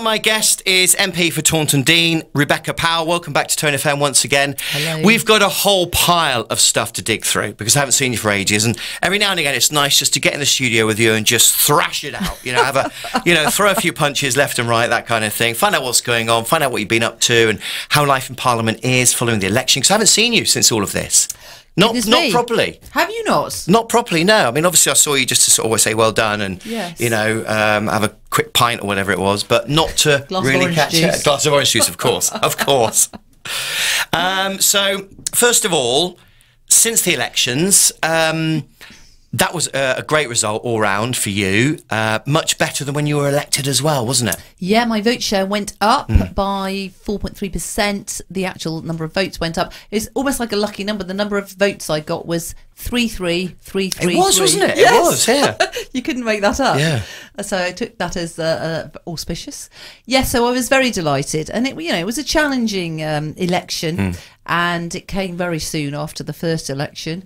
my guest is MP for Taunton Deane, Rebecca Powell. Welcome back to Tone FM once again. Hello. We've got a whole pile of stuff to dig through because I haven't seen you for ages, and every now and again it's nice just to get in the studio with you and just thrash it out. You know, have a, throw a few punches left and right, that kind of thing. Find out what's going on, find out what you've been up to, and how life in Parliament is following the election. Because I haven't seen you since all of this. Not properly. Have you not? Not properly, no. I mean, obviously I saw you just to sort of always say well done and, yes, have a quick pint or whatever it was, but not to really catch it. A glass of orange juice, of course, of course. So, first of all, since the elections, that was a great result all round for you. Much better than when you were elected as well, wasn't it? Yeah, my vote share went up by 4.3%. The actual number of votes went up. It's almost like a lucky number. The number of votes I got was 33333. It was, wasn't it? Yes. It was, yeah. You couldn't make that up. Yeah. So I took that as auspicious. Yeah, so I was very delighted. And it was a challenging election. And it came very soon after the first election.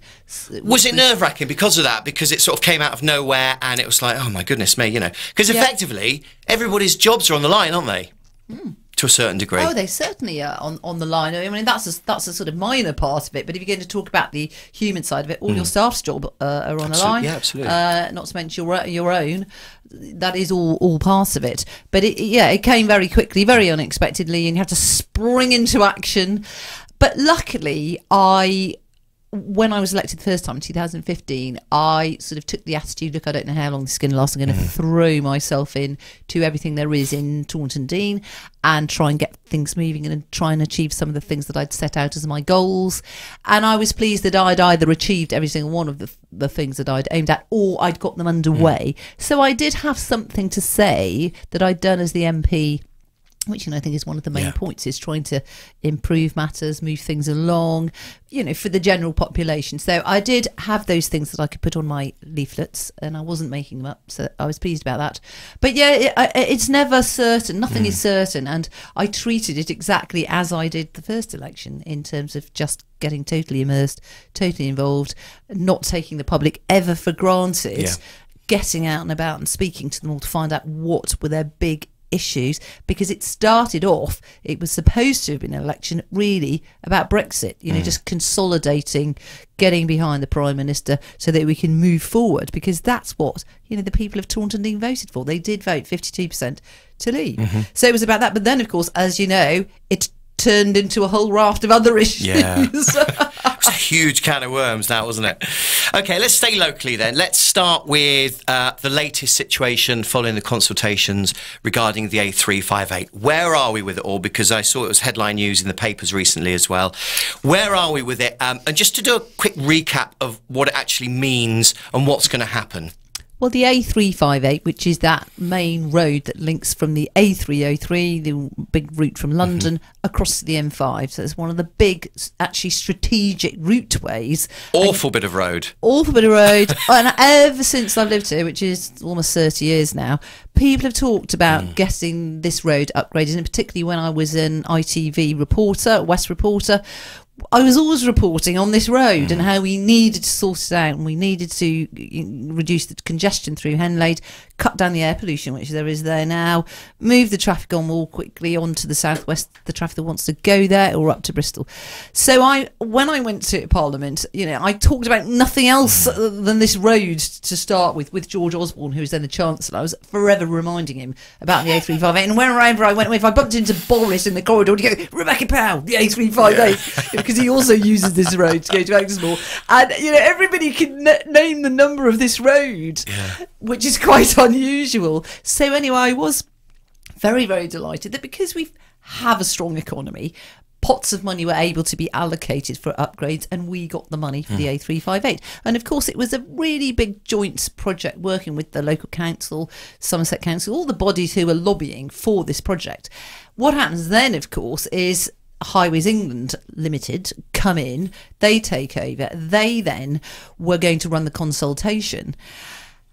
Was it nerve-wracking because of that? Because it sort of came out of nowhere and it was like, oh my goodness me, Because effectively, everybody's jobs are on the line, aren't they? To a certain degree. Oh, they certainly are on the line. I mean, that's a sort of minor part of it. But if you're going to talk about the human side of it, all your staff's job are on the line. Yeah, absolutely. Not to mention your own. That is all part of it. But it came very quickly, very unexpectedly, and you had to spring into action. But luckily, when I was elected the first time in 2015, I sort of took the attitude, look, I don't know how long this is going to last. I'm going to throw myself in to everything there is in Taunton Deane and try and get things moving and try and achieve some of the things that I'd set out as my goals. And I was pleased that I'd either achieved every single one of the things that I'd aimed at, or I'd got them underway. So I did have something to say that I'd done as the MP, which I think is one of the main points, is trying to improve matters, move things along, for the general population. So I did have those things that I could put on my leaflets, and I wasn't making them up, so I was pleased about that. But yeah, it's never certain. Nothing is certain, and I treated it exactly as I did the first election in terms of just getting totally immersed, totally involved, not taking the public ever for granted, getting out and about and speaking to them all to find out what were their big issues, because it started off, it was supposed to have been an election really about Brexit, just consolidating, getting behind the Prime Minister so that we can move forward, because that's what the people of Taunton Deane voted for. They did vote 52% to leave. So it was about that. But then, of course, as you know, it turned into a whole raft of other issues. It was a huge can of worms, that, wasn't it? Okay, let's stay locally then. Let's start with the latest situation following the consultations regarding the A358. Where are we with it all? Because I saw it was headline news in the papers recently as well. Where are we with it? And just to do a quick recap of what it actually means and what's going to happen. Well, the A358, which is that main road that links from the A303, the big route from London, across to the M5. So it's one of the big, actually strategic routeways. Awful bit of road. Awful bit of road. And ever since I've lived here, which is almost 30 years now, people have talked about getting this road upgraded, and particularly when I was an ITV reporter, West reporter, I was always reporting on this road and how we needed to sort it out, and we needed to reduce the congestion through Henlade, cut down the air pollution, which there is there now, move the traffic on more quickly onto the southwest, the traffic that wants to go there, or up to Bristol. So when I went to Parliament, I talked about nothing else than this road to start with George Osborne, who was then the Chancellor. I was forever reminding him about the A358, and wherever I went, if I bumped into Boris in the corridor, he'd go, Rebecca Powell, the A358, because he also uses this road to go to Exmoor. And, everybody can name the number of this road, which is quite unusual. So anyway, I was very, very delighted that because we have a strong economy, pots of money were able to be allocated for upgrades, and we got the money for the A358. And of course, it was a really big joint project working with the local council, Somerset Council, all the bodies who were lobbying for this project. What happens then, of course, is Highways England Limited come in, they take over, they then were going to run the consultation.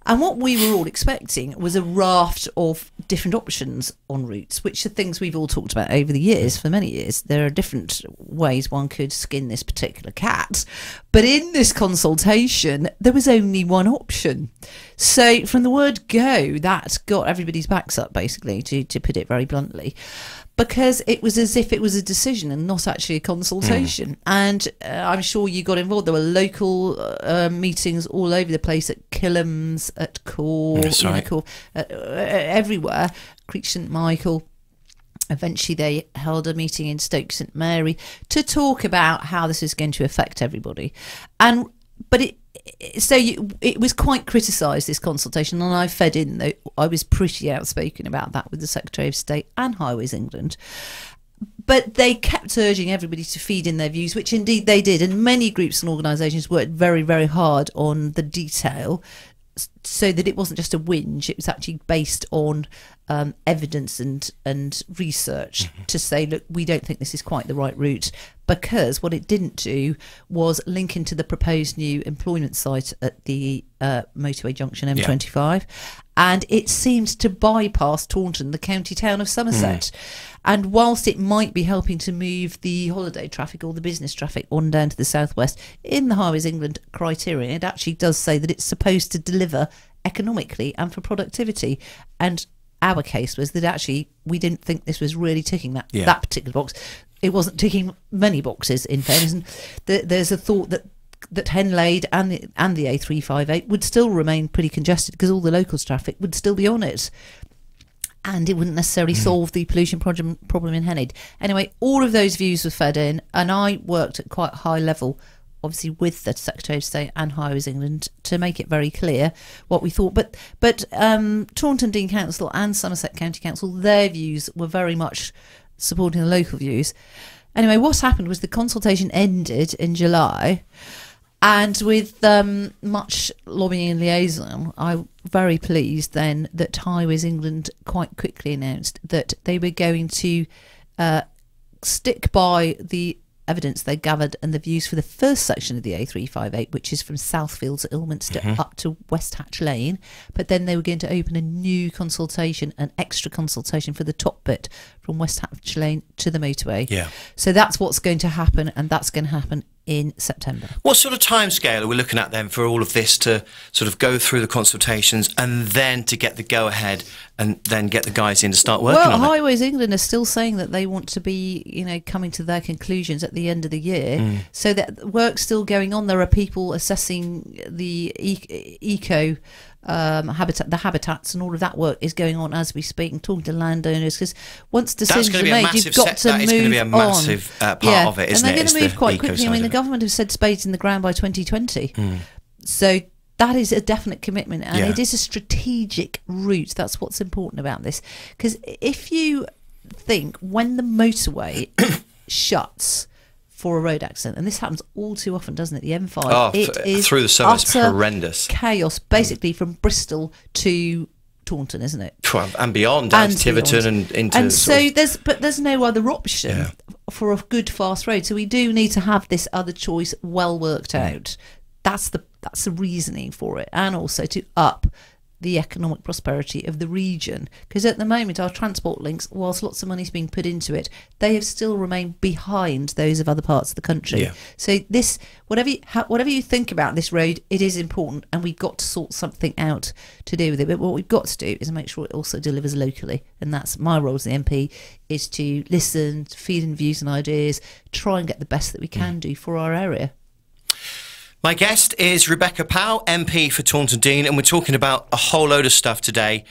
And what we were all expecting was a raft of different options on routes, which are things we've all talked about over the years, for many years. There are different ways one could skin this particular cat. But in this consultation, there was only one option. So from the word go, that got everybody's backs up, basically, to put it very bluntly, because it was as if it was a decision and not actually a consultation. And I'm sure you got involved. There were local meetings all over the place, at Killams, at Cork, everywhere, Creech St Michael. Eventually they held a meeting in Stoke St Mary to talk about how this is going to affect everybody. It was quite criticised, this consultation, and I fed in, though I was pretty outspoken about that with the Secretary of State and Highways England. But they kept urging everybody to feed in their views, which indeed they did, and many groups and organisations worked very, very hard on the detail, so that it wasn't just a whinge, it was actually based on evidence and research to say, look, we don't think this is quite the right route, because what it didn't do was link into the proposed new employment site at the motorway junction M25, and it seemed to bypass Taunton, the county town of Somerset. And whilst it might be helping to move the holiday traffic or the business traffic on down to the southwest, in the Highways England criteria, it actually does say that it's supposed to deliver economically and for productivity. And our case was that actually we didn't think this was really ticking that particular box. It wasn't ticking many boxes, in fairness. And there's a thought that Henlade and the A358 would still remain pretty congested, because all the locals traffic would still be on it, and it wouldn't necessarily solve the pollution problem in Henlade. Anyway, all of those views were fed in, and I worked at quite a high level, obviously with the Secretary of State and Highways England, to make it very clear what we thought. But Taunton Deane Council and Somerset County Council, their views were very much supporting the local views. Anyway, what happened was the consultation ended in July, and with much lobbying and liaison, I'm very pleased then that Highways England quite quickly announced that they were going to stick by the evidence they gathered and the views for the first section of the A358, which is from Southfields at Ilminster up to West Hatch Lane, but then they were going to open a new consultation, an extra consultation for the top bit from West Hatch Lane to the motorway. So that's what's going to happen, and that's going to happen in September. What sort of timescale are we looking at then for all of this to sort of go through the consultations and then to get the go-ahead and then get the guys in to start working on it? Well, Highways England are still saying that they want to be, coming to their conclusions at the end of the year. So that work's still going on. There are people assessing the eco habitats, and all of that work is going on as we speak, and talking to landowners, because once decisions are made, you've got to move on. That is going to be a massive part of it, isn't it? And they're going to move quite quickly. I mean, the government have said spades in the ground by 2020. So that is a definite commitment, and it is a strategic route. That's what's important about this, because if you think, when the motorway shuts for a road accident, and this happens all too often, doesn't it? The M5, it is through the summer, it's horrendous chaos, basically from Bristol to Taunton, isn't it? And beyond, down to Tiverton and into. And so there's no other option for a good fast road. So we do need to have this other choice well worked out. That's the reasoning for it, and also to up the economic prosperity of the region, because at the moment our transport links, whilst lots of money's being put into it, they have still remained behind those of other parts of the country. So this, whatever you think about this road, it is important, and we've got to sort something out to do with it. But what we've got to do is make sure it also delivers locally, and that's my role as the MP, is to listen, to feed in views and ideas, try and get the best that we can do for our area. My guest is Rebecca Powell, MP for Taunton Deane, and we're talking about a whole load of stuff today,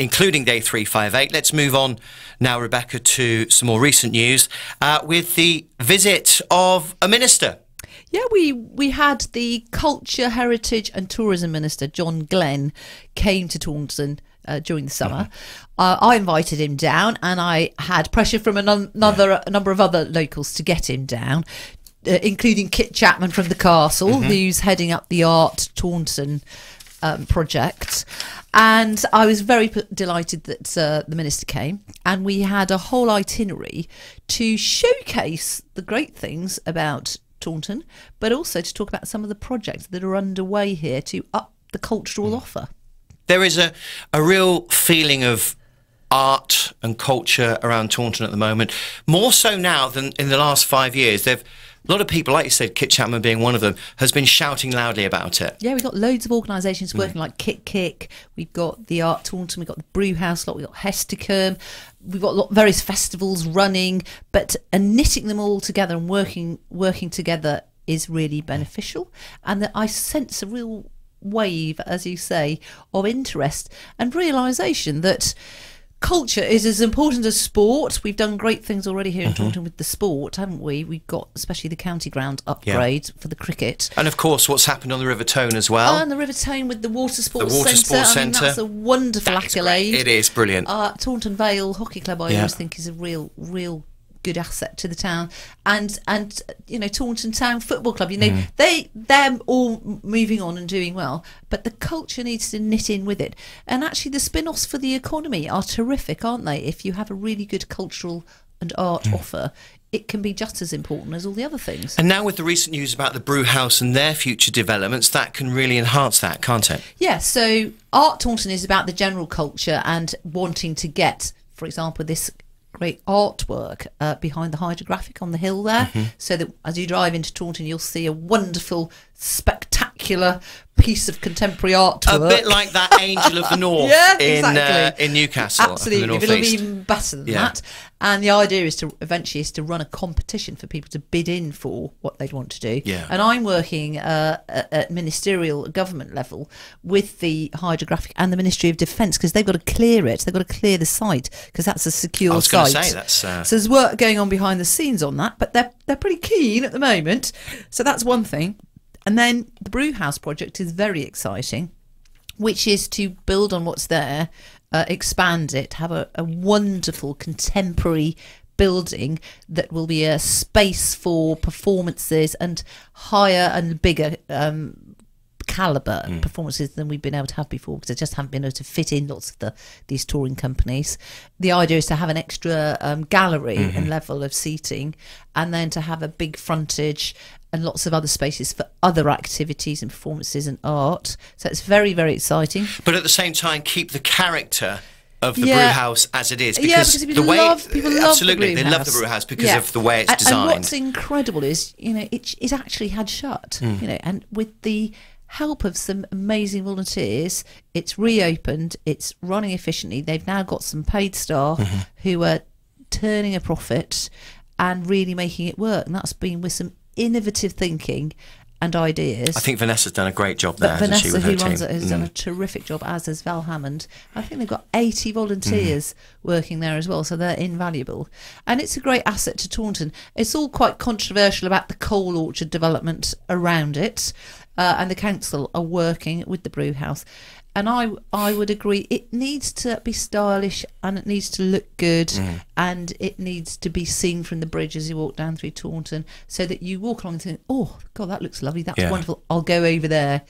including the A358. Let's move on now, Rebecca, to some more recent news with the visit of a minister. Yeah, we had the Culture, Heritage and Tourism Minister, John Glenn, came to Taunton during the summer. I invited him down, and I had pressure from a number of other locals to get him down, including Kit Chapman from the Castle, who's heading up the Art Taunton project. And I was very delighted that the minister came, and we had a whole itinerary to showcase the great things about Taunton, but also to talk about some of the projects that are underway here to up the cultural offer. There is a real feeling of art and culture around Taunton at the moment, more so now than in the last 5 years. A lot of people, like you said, Kit Chapman being one of them, has been shouting loudly about it. Yeah, we've got loads of organisations working like Kick. We've got the Art Taunton, we've got the Brewhouse lot, we've got Hesticum. We've got various festivals running, but knitting them all together and working together is really beneficial. And that I sense a real wave, as you say, of interest and realisation that culture is as important as sport. We've done great things already here in Taunton with the sport, haven't we? We've got especially the county ground upgrade for the cricket. And of course, what's happened on the River Tone as well. And the River Tone with the Water Sports Centre. I mean, that's a wonderful accolade. It is brilliant. Taunton Vale Hockey Club, I always think, is a real good asset to the town, and you know, Taunton Town Football Club, you know, they're all moving on and doing well, but the culture needs to knit in with it. And actually the spin-offs for the economy are terrific, aren't they? If you have a really good cultural and art offer, it can be just as important as all the other things. And now with the recent news about the Brewhouse and their future developments, that can really enhance that, can't it? Yeah, so Art Taunton is about the general culture and wanting to get, for example, this great artwork behind the hydrographic on the hill there, so that as you drive into Taunton you'll see a wonderful, spectacular piece of contemporary artwork. A bit like that Angel of the North in Newcastle. Absolutely, in the it'll be even better than that. And the idea is to eventually run a competition for people to bid in for what they'd want to do. Yeah. And I'm working at ministerial government level with the hydrographic and the Ministry of Defence, because they've got to clear it. They've got to clear the site because that's a secure I was site. going to say that's. So there's work going on behind the scenes on that, but they're pretty keen at the moment. So that's one thing. And then the Brewhouse project is very exciting, which is to build on what's there, expand it, have a wonderful contemporary building that will be a space for performances and higher and bigger calibre performances than we've been able to have before, because they just haven't been able to fit in lots of these touring companies. The idea is to have an extra gallery and level of seating, and then to have a big frontage and lots of other spaces for other activities and performances and art. So it's very, very exciting. But at the same time, keep the character of the Brewhouse as it is, because people the way love absolutely the they love the Brewhouse because of the way it's designed. And what's incredible is, you know, it actually had shut, you know, and with the help of some amazing volunteers, it's reopened, it's running efficiently. They've now got some paid staff who are turning a profit and really making it work, and that's been with some innovative thinking and ideas. I think Vanessa's done a great job there. Vanessa, with her who runs team. it, has done a terrific job, as has Val Hammond. I think they've got 80 volunteers working there as well, so they're invaluable. And it's a great asset to Taunton. It's all quite controversial about the coal orchard development around it, and the council are working with the Brewhouse. And I would agree, it needs to be stylish and it needs to look good, and it needs to be seen from the bridge as you walk down through Taunton, so that you walk along and think, oh God, that looks lovely, that's wonderful, I'll go over there.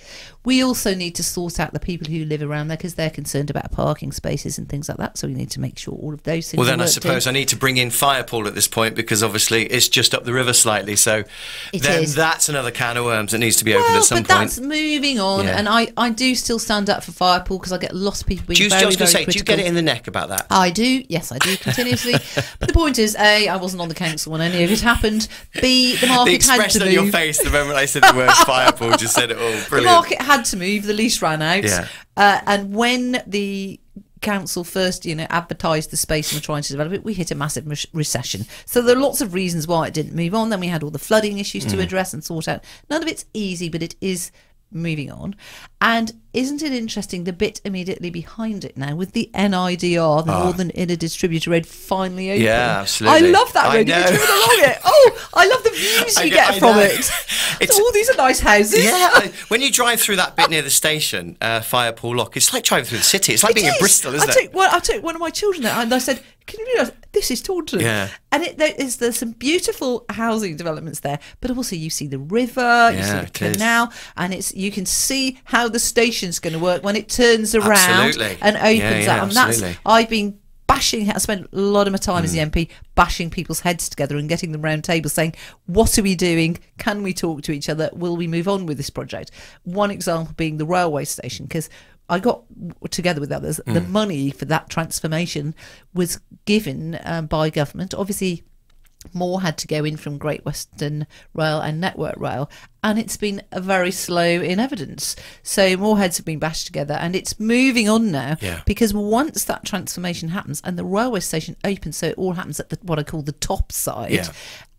We also need to sort out the people who live around there, because they're concerned about parking spaces and things like that, so we need to make sure all of those things Well, then are I worked suppose in. I need to bring in Firepool at this point, because obviously it's just up the river slightly, so that's another can of worms that needs to be opened at some point. But that's moving on, and I do still stand up for Firepool, because I get a lot of people being very critical. Do you get it in the neck about that? I do, yes, I do, continuously. But the point is, A, I wasn't on the council when any of it happened. B, the market the had to move. expression on your face the moment I said the word Firepool just said it all. Brilliant. The market had to move, the lease ran out. Yeah. And when the council first, you know, advertised the space and were trying to develop it, we hit a massive recession. So there are lots of reasons why it didn't move on. Then we had all the flooding issues to address and sort out. None of it's easy, but it is moving on. And isn't it interesting, the bit immediately behind it now with the NIDR, the Northern Inner Distributor Road, finally open? Yeah, absolutely. I love that road. You're driven along it. Oh, I love the views you get from it. So all these are nice houses. Yeah, when you drive through that bit near the station, Firepool Lock, it's like driving through the city. It's like being in Bristol, isn't it? I took one of my children there, and I said, can you realise this is Taunton? Yeah. And there's some beautiful housing developments there, but also you see the river, you see the canal, and you can see how the station's going to work when it turns around and opens up. And that's, I've been bashing, I spent a lot of my time as the MP bashing people's heads together and getting them round tables saying, what are we doing? Can we talk to each other? Will we move on with this project? One example being the railway station, because I got together with others. The money for that transformation was given by government. Obviously, more had to go in from Great Western Rail and Network Rail, and it's been a very slow in evidence. So more heads have been bashed together, and it's moving on now. Yeah. Because once that transformation happens and the railway station opens, so it all happens at what I call the top side. Yeah.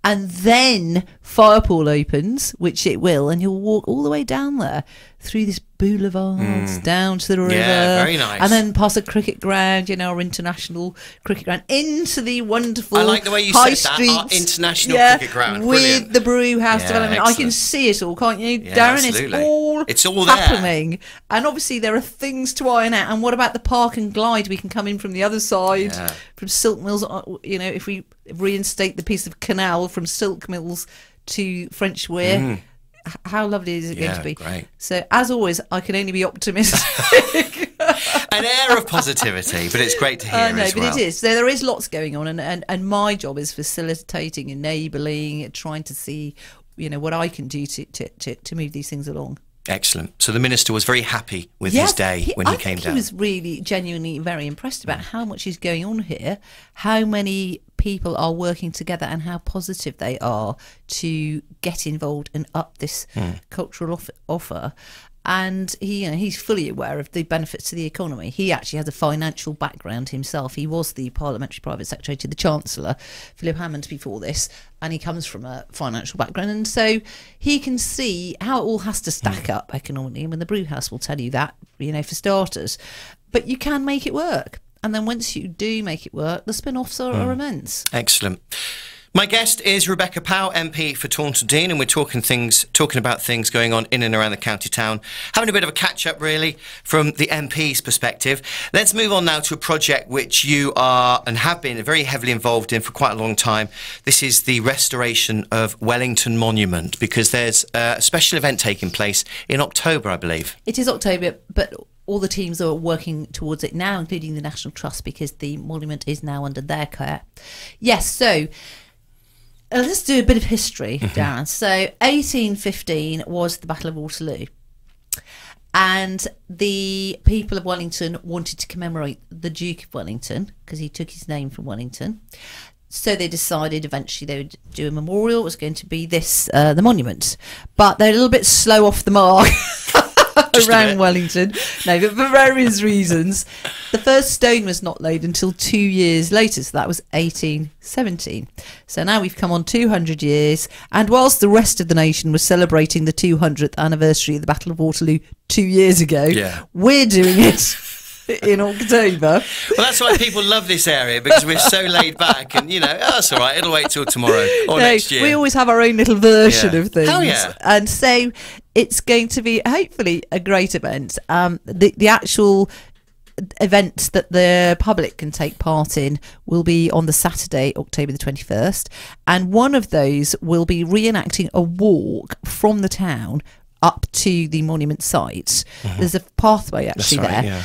And then Firepool opens, which it will, and you'll walk all the way down there through this boulevards down to the river. Yeah, very nice. And then past a cricket ground, our international cricket ground, into the wonderful I like the way you high said that, streets, our international cricket ground. with Brilliant. the brew house Yeah, development. I can excellent. see it all, can't you, Yeah, Darren? absolutely. It's all there. happening. And obviously there are things to iron out. And what about the park and glide? We can come in from the other side, Yeah. from Silk Mills. If we reinstate the piece of canal from Silk Mills to French Weir. How lovely is it going to be? Great. So, as always, I can only be optimistic. An air of positivity, but it's great to hear No, as but well. it is. So there is lots going on, and my job is facilitating, enabling, trying to see, what I can do to move these things along. Excellent. So the minister was very happy with his day when he came down. He was really genuinely very impressed about how much is going on here, how many people are working together, and how positive they are to get involved and up this cultural offer. And he's fully aware of the benefits to the economy. He actually has a financial background himself. He was the parliamentary private secretary to the Chancellor, Philip Hammond, before this, and he comes from a financial background. And so he can see how it all has to stack up economically. I mean, the Brewhouse will tell you that, for starters. But you can make it work. And then once you do make it work, the spin-offs are immense. Excellent. My guest is Rebecca Powell, MP for Taunton Deane, and we're talking about things going on in and around the county town, having a bit of a catch-up, really, from the MP's perspective. Let's move on now to a project which you are and have been very heavily involved in for quite a long time. This is the restoration of Wellington Monument, because there's a special event taking place in October, I believe. It is October, but all the teams are working towards it now, including the National Trust, because the monument is now under their care. Yes, so let's do a bit of history, Darren. So 1815 was the Battle of Waterloo. And the people of Wellington wanted to commemorate the Duke of Wellington, because he took his name from Wellington. So they decided eventually they would do a memorial. It was going to be the monument. But they're a little bit slow off the mark around Wellington. No, but for various reasons. The first stone was not laid until 2 years later, so that was 1817. So now we've come on 200 years, and whilst the rest of the nation was celebrating the 200th anniversary of the Battle of Waterloo 2 years ago, we're doing it in October. Well, that's why people love this area, because we're so laid back, and that's all right, it'll wait till tomorrow or next year. We always have our own little version of things. Hell yeah. And so it's going to be hopefully a great event. The actual events that the public can take part in will be on the Saturday, October the 21st, and one of those will be reenacting a walk from the town up to the monument site. There's a pathway actually there. Yeah.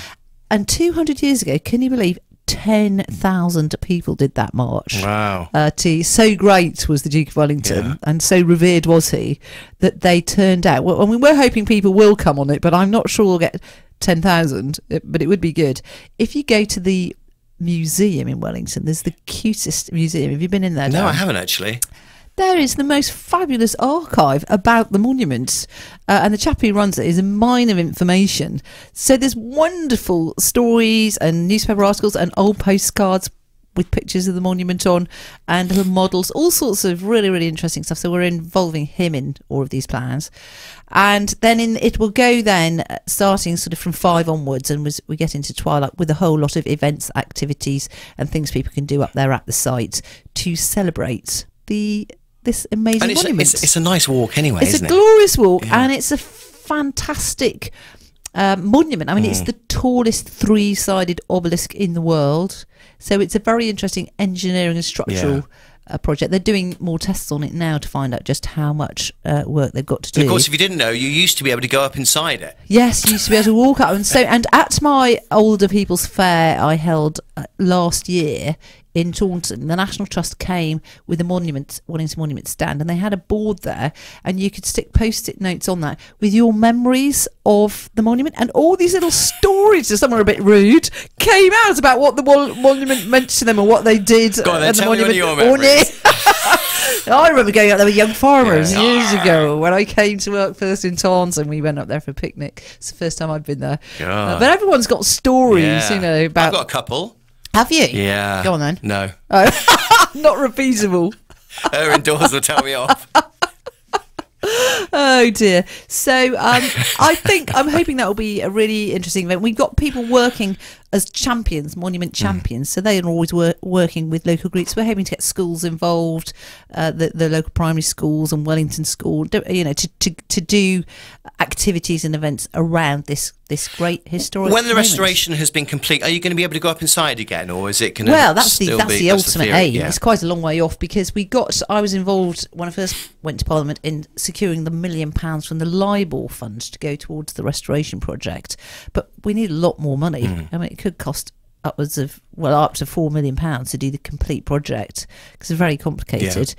And 200 years ago, can you believe 10,000 people did that march? Wow. So great was the Duke of Wellington, and so revered was he, that they turned out. Well, I mean, we're hoping people will come on it, but I'm not sure we'll get 10,000, but it would be good. If you go to the museum in Wellington, there's the cutest museum. Have you been in there, No, Dan? I haven't actually. There is the most fabulous archive about the monuments, and the chap who runs it is a mine of information. So there's wonderful stories and newspaper articles and old postcards with pictures of the monument on, and little models, all sorts of really, really interesting stuff. So we're involving him in all of these plans. And then it will go then, starting sort of from 5 onwards, and we get into twilight with a whole lot of events, activities and things people can do up there at the site to celebrate this amazing monument. It's a nice walk anyway, isn't it? It's a glorious walk, and it's a fantastic monument. I mean, it's the tallest 3-sided obelisk in the world. So it's a very interesting engineering and structural project. They're doing more tests on it now to find out just how much work they've got to do. And of course, if you didn't know, you used to be able to go up inside it. Yes, you used to be able to walk up. And at my older people's fair I held last year in Taunton, the National Trust came with a monument, Wellington Monument stand, and they had a board there, and you could stick post-it notes on that with your memories of the monument, and all these little stories, some are a bit rude, came out about what the monument meant to them and what they did. Go on then, and the tell me one of monument. your memories. I remember going out there with young farmers Yeah. years ago when I came to work first in Taunton. We went up there for a picnic. It's the first time I'd been there. God. But everyone's got stories, Yeah. you know, about... I've got a couple. Have you? Yeah. Go on then. No. Oh. Not repeatable. Her indoors will tell me off. Oh dear. So I'm hoping that will be a really interesting event. We've got people working as champions, monument champions, so they are always working with local groups. We're hoping to get schools involved, the local primary schools and Wellington School, you know, to do activities and events around this great historic When the moment. restoration has been complete, are you going to be able to go up inside again, or is it going to? Well, that's the ultimate theory, aim. yeah. It's quite a long way off because I was involved when I first went to Parliament in securing the £1 million from the LIBOR fund to go towards the restoration project, but we need a lot more money. I mean, it could cost up to £4 million to do the complete project because it's very complicated.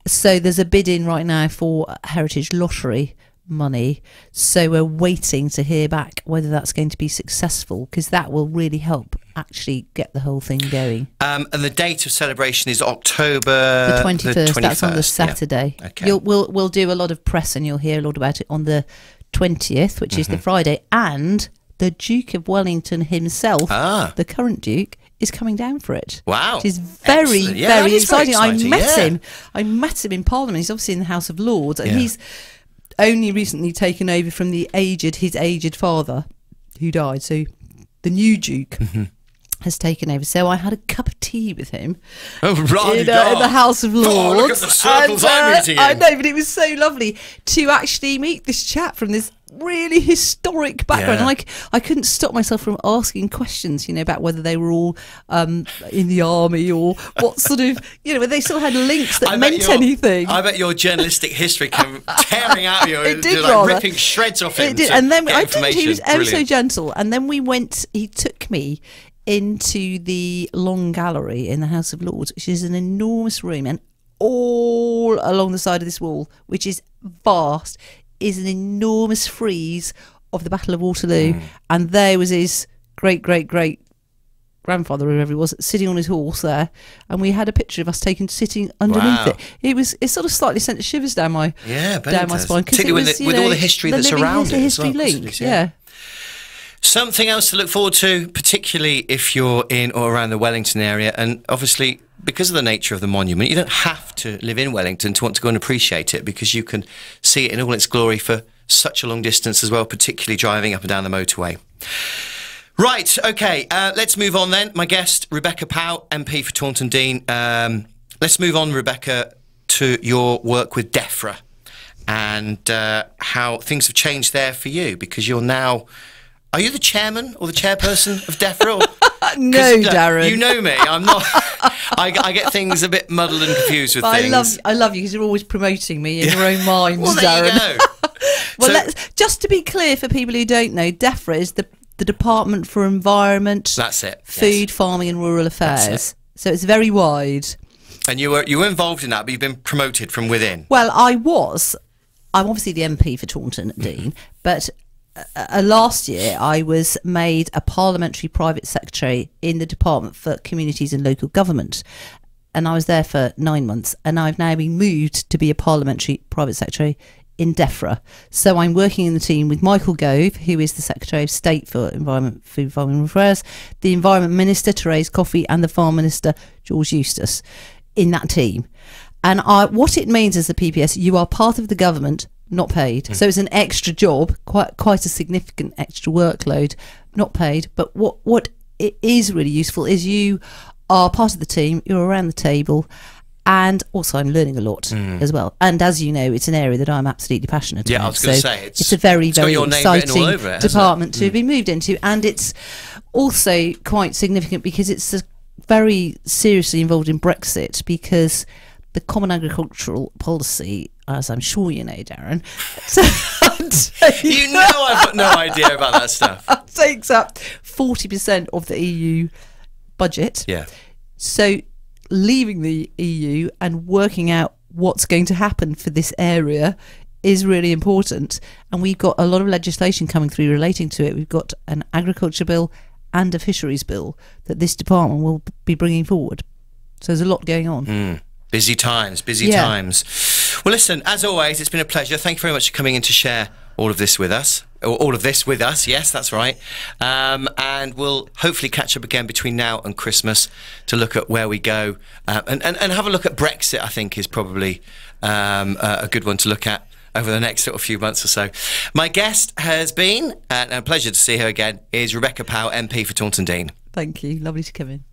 So there's a bid in right now for Heritage Lottery money, so we're waiting to hear back whether that's going to be successful, because that will really help actually get the whole thing going. And the date of celebration is October The 21st. That's on the Saturday. Yeah. Okay. We'll do a lot of press, and you'll hear a lot about it on the 20th, which is the Friday, and the Duke of Wellington himself, the current Duke, is coming down for it. Wow. Which is very, Excellent. Yeah, very that is very exciting. exciting, I met him in Parliament. He's obviously in the House of Lords, and Yeah. he's only recently taken over from his aged father, who died. So the new Duke has taken over. So I had a cup of tea with him Oh, right. in the House of Lords. Oh, look at the circles I'm meeting in. I know, but it was so lovely to actually meet this chap from this really historic background. Yeah. And I couldn't stop myself from asking questions, you know, about whether they were all in the army or what sort of, you know, whether they still had links that meant anything. I bet your journalistic history came tearing out of you. It did, like rather. ripping shreds off him. It did, to and then get I think he was information. ever so Brilliant. gentle. And then he took me into the Long Gallery in the House of Lords, which is an enormous room, and all along the side of this wall, which is vast, is an enormous frieze of the Battle of Waterloo. And there was his great grandfather, whoever he was, sitting on his horse there, and we had a picture of us sitting underneath Wow. it. It sort of slightly sent shivers down my Yeah, down my spine, 'cause it particularly was, with all the history that's living around it as history well, link. Yeah. Something else to look forward to, particularly if you're in or around the Wellington area, and obviously because of the nature of the monument, you don't have to live in Wellington to want to go and appreciate it, because you can see it in all its glory for such a long distance as well, particularly driving up and down the motorway. Right, okay, let's move on then. My guest, Rebecca Powell, MP for Taunton Deane. Let's move on, Rebecca, to your work with DEFRA and how things have changed there for you, because you're now... Are you the chairman or the chairperson of DEFRA? No, Darren. You know me. I'm not. I get things a bit muddled and confused with But things. I love you because you're always promoting me in your own mind, Well, there Darren. you go. Well, So- just to be clear for people who don't know, DEFRA is the Department for Environment, That's it. Food, Yes. Farming and Rural Affairs. That's So it's very wide. And you were involved in that, but you've been promoted from within. Well, I'm obviously the MP for Taunton Deane, but last year I was made a parliamentary private secretary in the Department for Communities and Local Government, and I was there for 9 months, and I've now been moved to be a parliamentary private secretary in DEFRA. So I'm working in the team with Michael Gove, who is the Secretary of State for Environment, Food, Farming and Affairs, the Environment Minister, Therese Coffey, and the Farm Minister, George Eustace, in that team. And what it means as a PPS, you are part of the government, not paid. So it's an extra job, quite a significant extra workload, not paid. But what it is really useful is you are part of the team, you're around the table, and also I'm learning a lot as well. And as you know, it's an area that I'm absolutely passionate about. I was going to So say, it's a very, got very your name written all exciting over it, hasn't it? department to be moved into. And it's also quite significant because it's very seriously involved in Brexit, because the Common Agricultural Policy, as I'm sure you know, Darren, You know I've got no idea about that stuff. takes up 40% of the EU budget. Yeah. So leaving the EU and working out what's going to happen for this area is really important. And we've got a lot of legislation coming through relating to it. We've got an agriculture bill and a fisheries bill that this department will be bringing forward. So there's a lot going on. Busy times, busy times. Well, listen, as always, it's been a pleasure. Thank you very much for coming in to share all of this with us. All of this with us, yes, that's right. And we'll hopefully catch up again between now and Christmas to look at where we go. And have a look at Brexit, I think, is probably a good one to look at over the next sort of few months or so. My guest has been, and a pleasure to see her again, is Rebecca Powell, MP for Taunton Deane. Thank you. Lovely to come in.